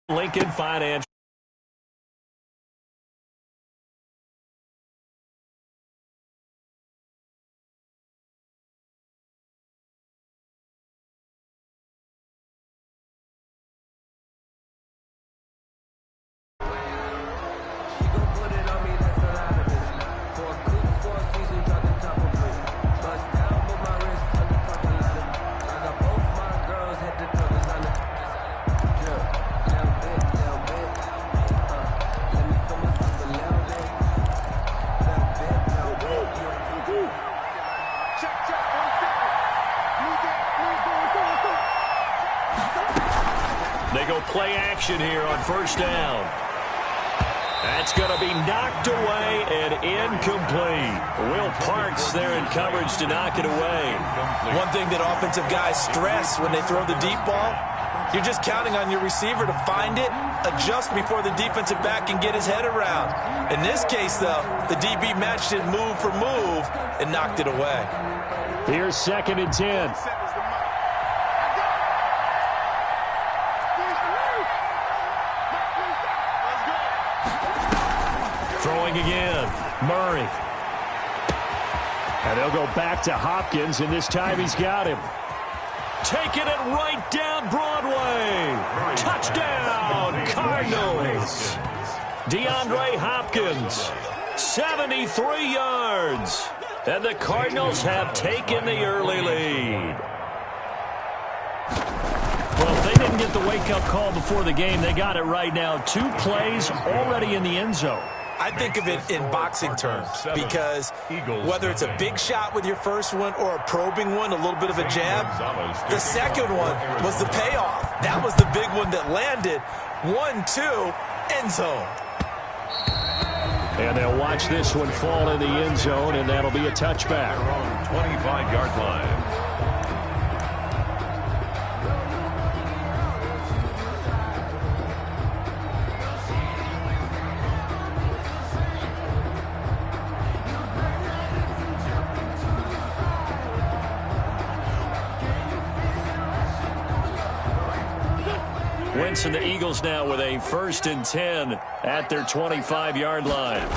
Lincoln Financial. They go play action here on first down. That's going to be knocked away and incomplete. Will Parks there in coverage to knock it away. One thing that offensive guys stress when they throw the deep ball, you're just counting on your receiver to find it, adjust before the defensive back can get his head around. In this case, though, the DB matched it move for move and knocked it away. Here's 2nd and 10. Throwing again, Murray. And they'll go back to Hopkins, and this time he's got him. Taking it right down Broadway. Touchdown, Cardinals. DeAndre Hopkins, 73 yards. And the Cardinals have taken the early lead. Well, if they didn't get the wake-up call before the game, they got it right now. 2 plays already in the end zone. I think of it in boxing terms because whether it's a big shot with your first one or a probing one, a little bit of a jab, the second one was the payoff. That was the big one that landed. 1-2, end zone. And they'll watch this one fall in the end zone, and that'll be a touchback. 25-yard line. Wentz and the Eagles now with a 1st and 10 at their 25-yard line.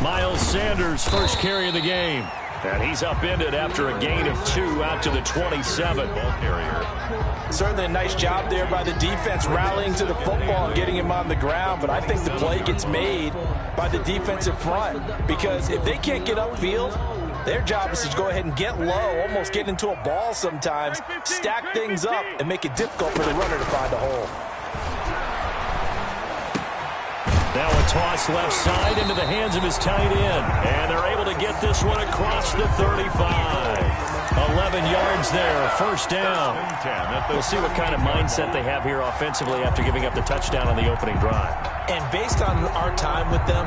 Miles Sanders, first carry of the game. And he's upended after a gain of 2 out to the 27. Ball carrier. Certainly a nice job there by the defense rallying to the football and getting him on the ground. But I think the play gets made by the defensive front because if they can't get upfield, their job is to go ahead and get low, almost get into a ball sometimes, stack things up, and make it difficult for the runner to find a hole. Now a toss left side into the hands of his tight end. And they're able to get this one across the 35. 11 yards there, first down. We'll see what kind of mindset they have here offensively after giving up the touchdown on the opening drive. And based on our time with them,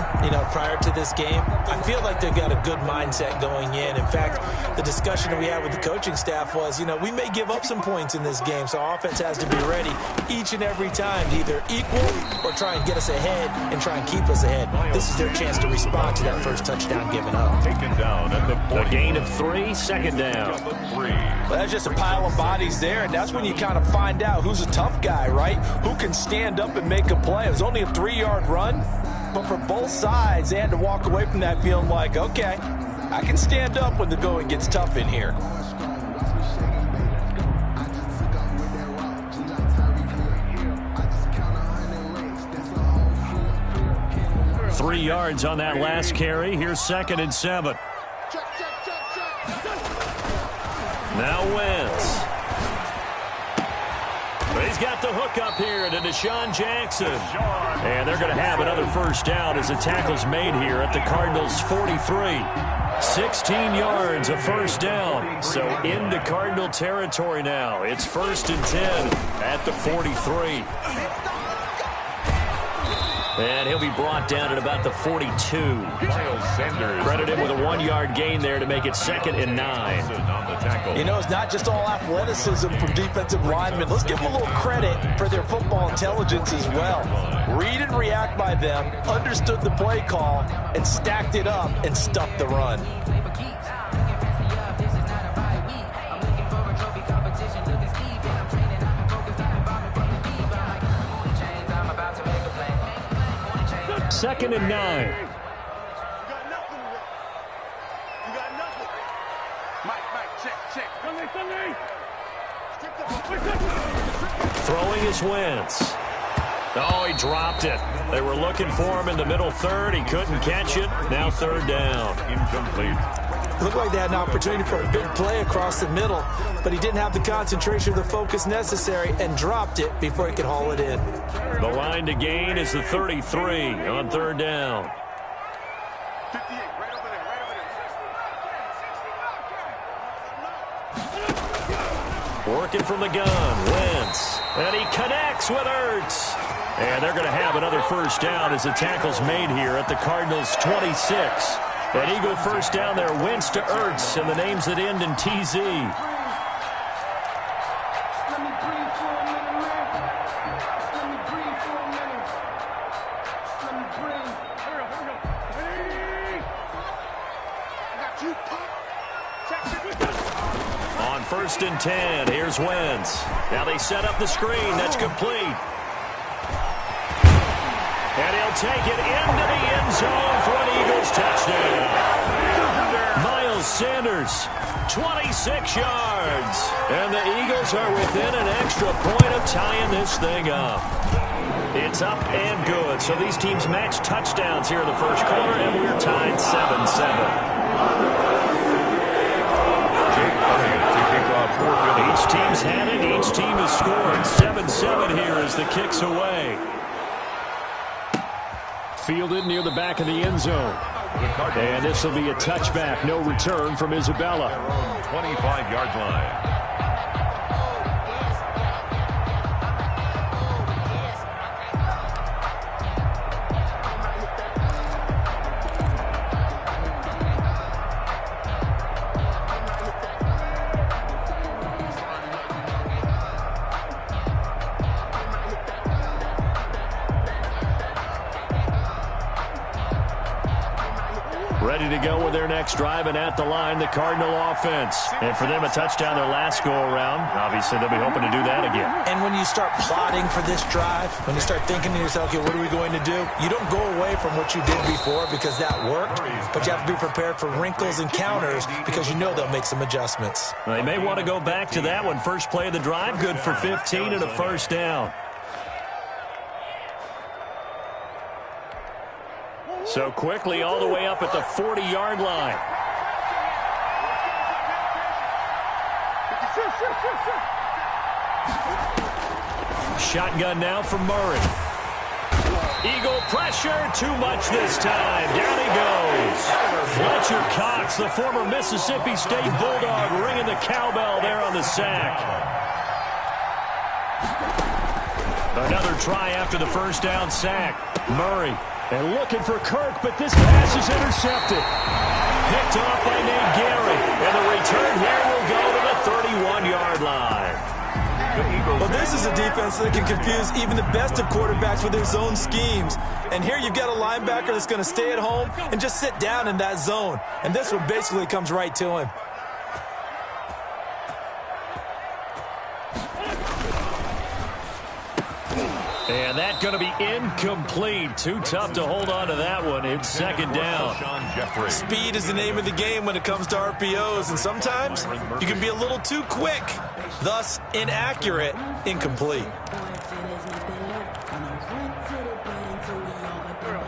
prior to this game, I feel like they've got a good mindset going in. In fact, the discussion that we had with the coaching staff was, we may give up some points in this game, so our offense has to be ready each and every time to either equal or try and get us ahead and try and keep us ahead. This is their chance to respond to that first touchdown given up. Taken down at the gain of 3, 2nd down. Well, that's just a pile of bodies there, and that's when you kind of find out who's a tough guy, right? Who can stand up and make a play. It was only a 3-yard run, but for both sides, they had to walk away from that feeling like, okay, I can stand up when the going gets tough in here. Three yards on that last carry. Here's 2nd and 7. Now Wentz. But he's got the hook up here to Deshaun Jackson. And they're going to have another first down as the tackle's made here at the Cardinals' 43. 16 yards, a first down. So into Cardinal territory now. It's 1st and 10 at the 43. And he'll be brought down at about the 42. Miles Sanders. Credit him with a 1-yard gain there to make it 2nd and 9. It's not just all athleticism from defensive linemen. Let's give them a little credit for their football intelligence as well. Read and react by them, understood the play call, and stacked it up and stuffed the run. 2nd and 9. Throwing is Wentz. Oh, he dropped it. They were looking for him in the middle third. He couldn't catch it. Now 3rd down. Incomplete. Looked like they had an opportunity for a big play across the middle, but he didn't have the concentration or the focus necessary and dropped it before he could haul it in. The line to gain is the 33 on 3rd down. Working from the gun, Wentz. And he connects with Ertz. And they're going to have another 1st down as the tackle's made here at the Cardinals' 26. An Eagle 1st down there, Wentz to Ertz, and the names that end in TZ. On 1st and 10, here's Wentz. Now they set up the screen. That's complete. And he'll take it into the end zone for an Eagles touchdown. Miles Sanders, 26 yards. And the Eagles are within an extra point of tying this thing up. It's up and good. So these teams match touchdowns here in the 1st quarter, and we're tied 7-7. Each team's had it. Each team has scored. 7-7 here as the kick's away. Fielded near the back of the end zone. And this will be a touchback. No return from Isabella. 25-yard line. Ready to go with their next drive, and at the line, the Cardinal offense. And for them, a touchdown their last go-around. Obviously, they'll be hoping to do that again. And when you start plotting for this drive, when you start thinking to yourself, okay, what are we going to do? You don't go away from what you did before because that worked, but you have to be prepared for wrinkles and counters because you know they'll make some adjustments. Well, they may want to go back to that one. First play of the drive, good for 15 and a 1st down. So quickly all the way up at the 40-yard line. Shotgun now from Murray. Eagle pressure, too much this time. Down he goes. Fletcher Cox, the former Mississippi State Bulldog, ringing the cowbell there on the sack. Another try after the 1st down sack. Murray. And looking for Kirk, but this pass is intercepted. Picked off by Nate Gary. And the return here will go to the 31-yard line. Well, this is a defense that can confuse even the best of quarterbacks with their zone schemes. And here you've got a linebacker that's going to stay at home and just sit down in that zone. And this one basically comes right to him. And that's going to be incomplete. Too tough to hold on to that one. It's 2nd down. Speed is the name of the game when it comes to RPOs, and sometimes you can be a little too quick, thus inaccurate, incomplete.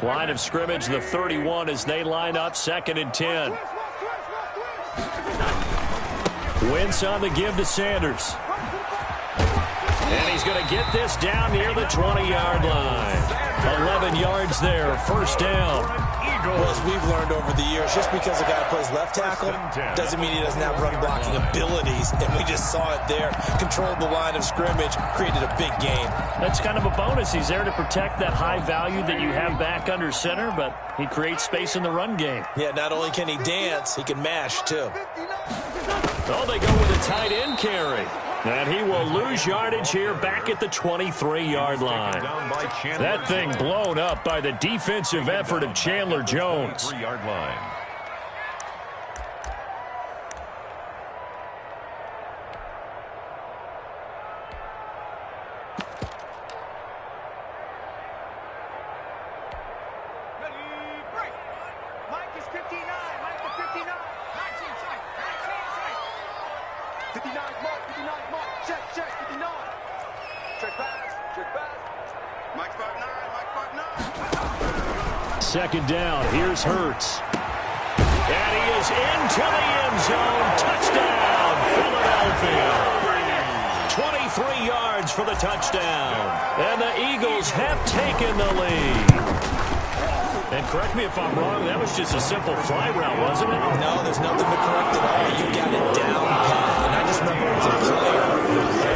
Line of scrimmage, the 31 as they line up, 2nd and 10. Wentz on the give to Sanders. And he's going to get this down near the 20-yard line. 11 yards there, 1st down. Well, as we've learned over the years, just because a guy plays left tackle doesn't mean he doesn't have run-blocking abilities. And we just saw it there. Controlled the line of scrimmage, created a big gain. That's kind of a bonus. He's there to protect that high value that you have back under center, but he creates space in the run game. Yeah, not only can he dance, he can mash, too. Oh, they go with a tight end carry. And he will lose yardage here back at the 23-yard line. That thing blown up by the defensive effort of Chandler Jones. 3-yard line. second down. Here's Hurts. And he is into the end zone. Touchdown, Philadelphia. 23 yards for the touchdown. And the Eagles have taken the lead. And correct me if I'm wrong, that was just a simple fly route, wasn't it? No, there's nothing to correct at all. You got it down pat. And I just remember as a player,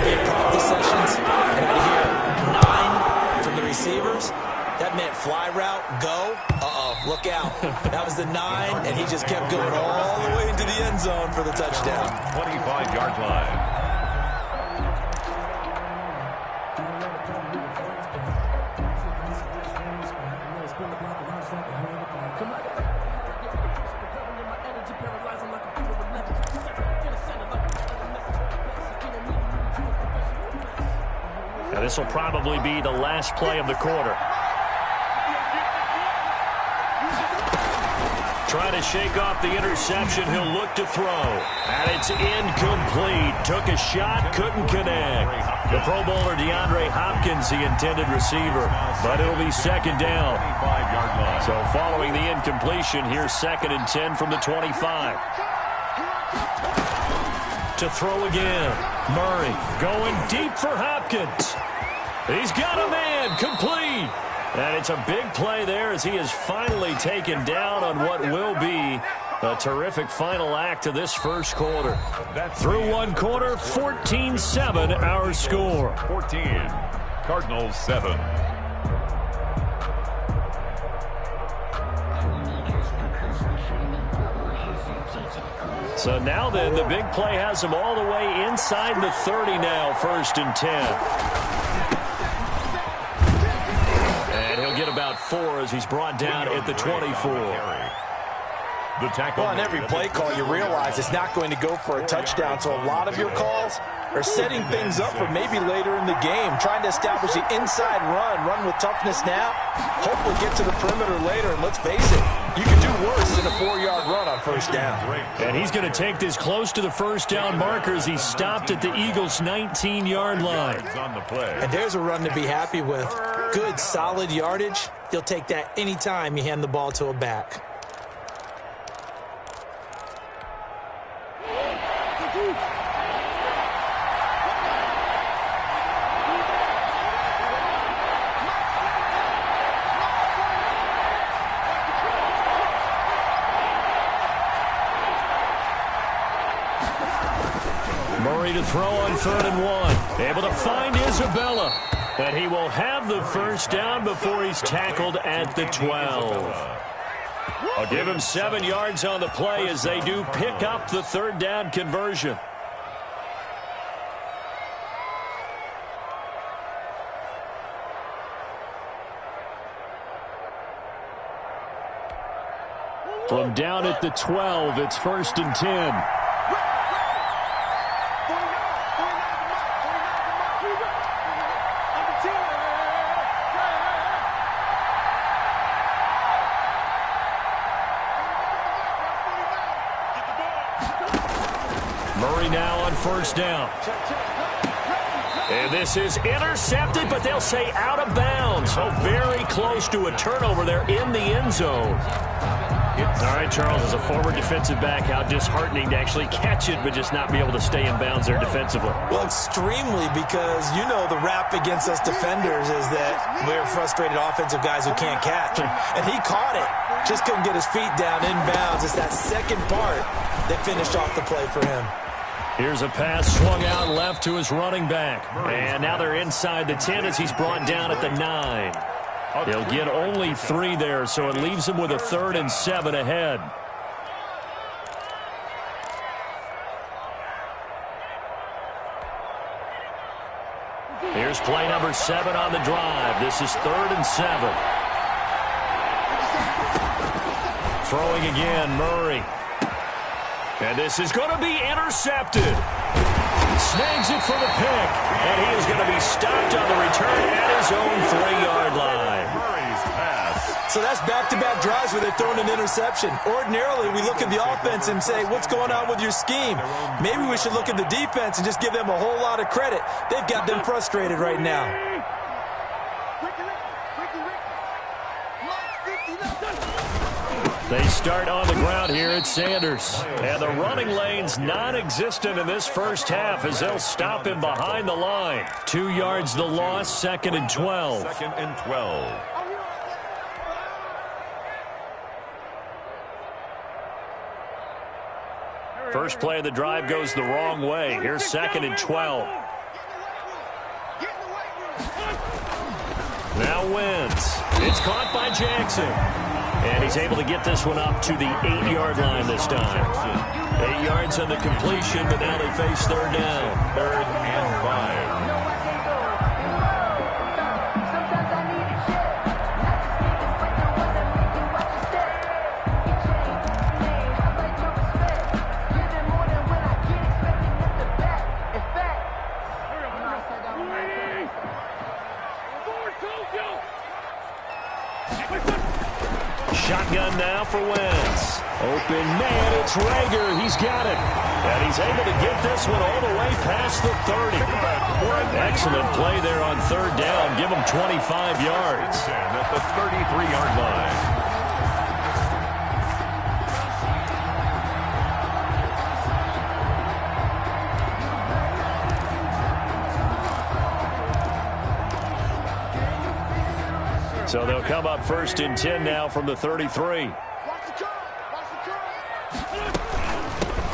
in practice sessions, and I'd hear 9 from the receivers. That meant fly route, go. Uh-oh, look out. That was the 9, and he just kept going all the way into the end zone for the touchdown. 25-yard line. Now this will probably be the last play of the quarter. Trying to shake off the interception. He'll look to throw. And it's incomplete. Took a shot, couldn't connect. The Pro Bowler DeAndre Hopkins, the intended receiver. But it'll be second down. So following the incompletion, here's 2nd and 10 from the 25. To throw again. Murray going deep for Hopkins. He's got a man. Complete. And it's a big play there as he is finally taken down on what will be a terrific final act of this first quarter. Through one quarter, 14-7 our score. 14, Cardinals 7. So now then, the big play has him all the way inside the 30 now, 1st and 10. Get about 4 as he's brought down at the 24. Well, on every play call, you realize it's not going to go for a touchdown, so a lot of your calls are setting things up for maybe later in the game, trying to establish the inside run with toughness now, hopefully get to the perimeter later, and let's face it, you can do worse than a 4-yard run on 1st down. And he's going to take this close to the 1st down marker as he stopped at the Eagles' 19-yard line. And there's a run to be happy with. Good, solid yardage. You'll take that anytime you hand the ball to a back. Murray to throw on 3rd and 1. Able to find Isabella. But he will have the 1st down before he's tackled at the 12. I'll give him 7 yards on the play as they do pick up the 3rd down conversion. From down at the 12, it's 1st and 10. Murray now on 1st down. And this is intercepted, but they'll say out of bounds. So very close to a turnover there in the end zone. All right, Charles, as a former defensive back, how disheartening to actually catch it, but just not be able to stay in bounds there defensively. Well, extremely, because you know the rap against us defenders is that we're frustrated offensive guys who can't catch. And he caught it, just couldn't get his feet down in bounds. It's that second part that finished off the play for him. Here's a pass swung out left to his running back. And now they're inside the 10 as he's brought down at the 9. He'll get only 3 there, so it leaves him with a 3rd and 7 ahead. Here's play number 7 on the drive. This is 3rd and 7. Throwing again, Murray. And this is going to be intercepted. Snags it for the pick. And he is going to be stopped on the return at his own 3-yard line. Murray's pass. So that's back-to-back drives where they're throwing an interception. Ordinarily, we look at the offense and say, what's going on with your scheme? Maybe we should look at the defense and just give them a whole lot of credit. They've got them frustrated right now. They start on the ground here at Sanders. And the running lane's non-existent in this first half as they'll stop him behind the line. 2 yards the loss, 2nd and 12. 2nd and 12. First play of the drive goes the wrong way. Here's 2nd and 12. Now wins. It's caught by Jackson. And he's able to get this one up to the 8-yard line this time. 8 yards on the completion, but now they face 3rd down. 3rd and 5. Shotgun now for Wentz. Open man, it's Rager. He's got it. And he's able to get this one all the way past the 30. Excellent play there on 3rd down. Give him 25 yards. At the 33-yard line. So they'll come up 1st and 10 now from the 33.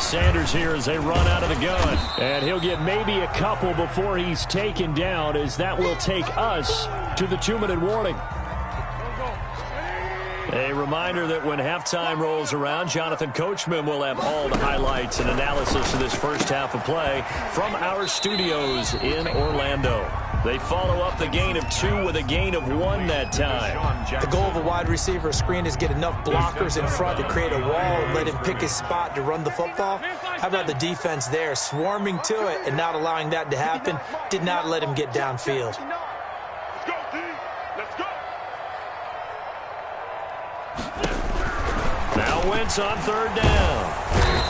Sanders here as they run out of the gun. And he'll get maybe a couple before he's taken down, as that will take us to the 2-minute warning. A reminder that when halftime rolls around, Jonathan Coachman will have all the highlights and analysis of this first half of play from our studios in Orlando. They follow up the gain of 2 with a gain of 1 that time. The goal of a wide receiver screen is get enough blockers in front to create a wall and let him pick his spot to run the football. How about the defense there, swarming to it and not allowing that to happen? Did not let him get downfield. Now Wentz on 3rd down.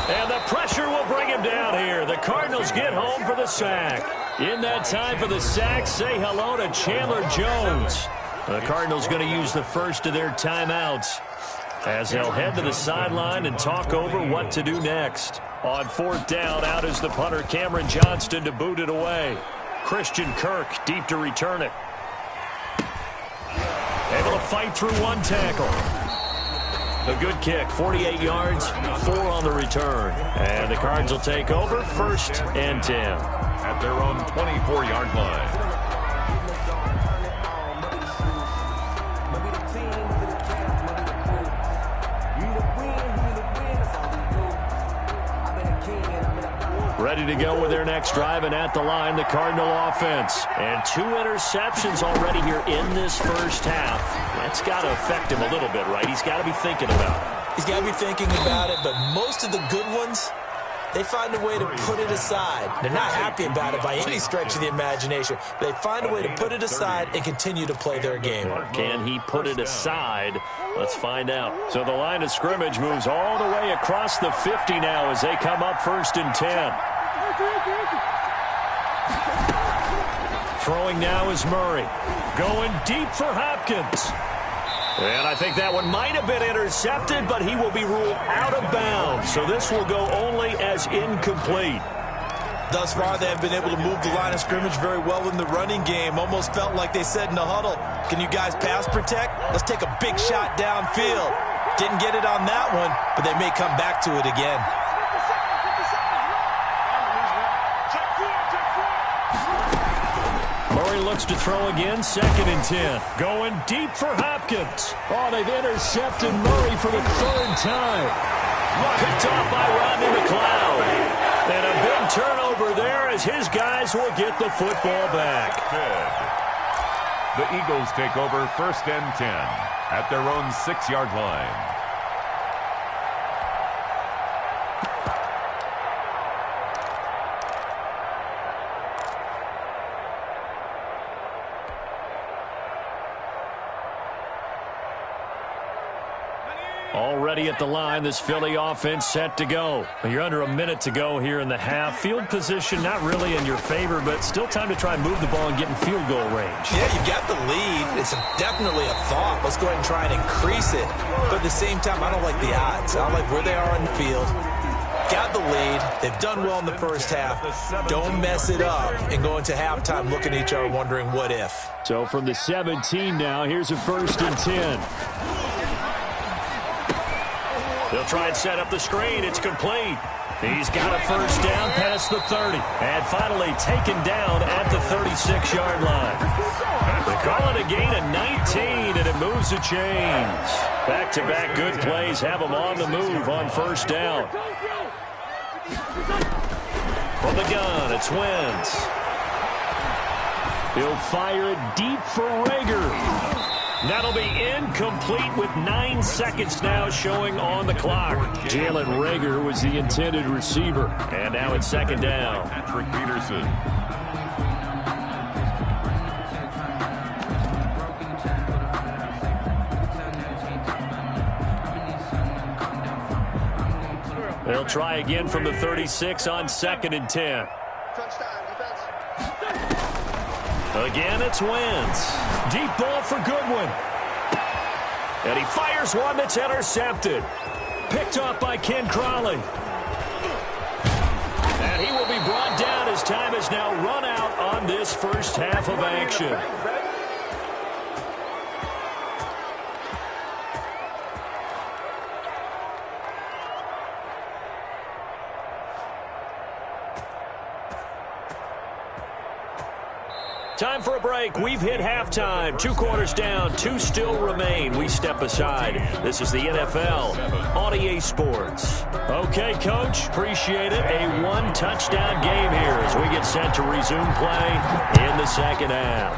And the pressure will bring him down here. The Cardinals get home for the sack. In that time for the sack, say hello to Chandler Jones. The Cardinals going to use the first of their timeouts as they'll head to the sideline and talk over what to do next. On 4th down, out is the punter Cameron Johnston to boot it away. Christian Kirk deep to return it. Able to fight through 1 tackle. A good kick, 48 yards, 4 on the return. And the Cards will take over 1st and 10. At their own 24-yard line. Ready to go with their next drive, and at the line, the Cardinal offense. And 2 interceptions already here in this first half. That's got to affect him a little bit, right? He's got to be thinking about it. He's got to be thinking about it, but most of the good ones, they find a way to put it aside. They're not happy about it by any stretch of the imagination. They find a way to put it aside and continue to play their game. Can he put it aside? Let's find out. So the line of scrimmage moves all the way across the 50 now as they come up 1st and 10. Throwing now is Murray. Going deep for Hopkins. And I think that one might have been intercepted, but he will be ruled out of bounds. So this will go only as incomplete. Thus far, they have been able to move the line of scrimmage very well in the running game. Almost felt like they said in the huddle, can you guys pass protect? Let's take a big shot downfield. Didn't get it on that one, but they may come back to it again. Murray looks to throw again, 2nd and 10. Going deep for Hopkins. Oh, they've intercepted Murray for the 3rd time. Picked off by Rodney McLeod. And a big turnover there as his guys will get the football back. The Eagles take over 1st and 10 at their own 6-yard line. Already at the line, this Philly offense set to go. You're under a minute to go here in the half. Field position not really in your favor, but still time to try and move the ball and get in field goal range. Yeah, you've got the lead. It's definitely a thought. Let's go ahead and try and increase it. But at the same time, I don't like the odds. I don't like where they are on the field. Got the lead. They've done well in the first half. Don't mess it up and go into halftime looking at each other wondering what if. So from the 17 now, here's a 1st and 10. They'll try and set up the screen. It's complete. He's got a 1st down past the 30. And finally taken down at the 36-yard line. They call it a gain of 19, and it moves the chains. Back-to-back good plays have them on the move on 1st down. From the gun, it's Wentz. He'll fire it deep for Rager. That'll be incomplete with 9 seconds now showing on the clock. Jalen Rager was the intended receiver. And now it's 2nd down. Patrick Peterson. They'll try again from the 36 on 2nd and 10. Again, it's Wentz. Deep ball for Goodwin. And he fires one that's intercepted. Picked off by Ken Crawley. And he will be brought down as time has now run out on this first half of action. Time for a break. We've hit halftime. 2 quarters down. 2 still remain. We step aside. This is the NFL on EA Sports. Okay, Coach. Appreciate it. A 1-touchdown game here as we get set to resume play in the 2nd half.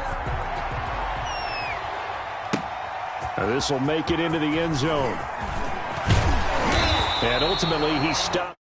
This will make it into the end zone. And ultimately, he stopped.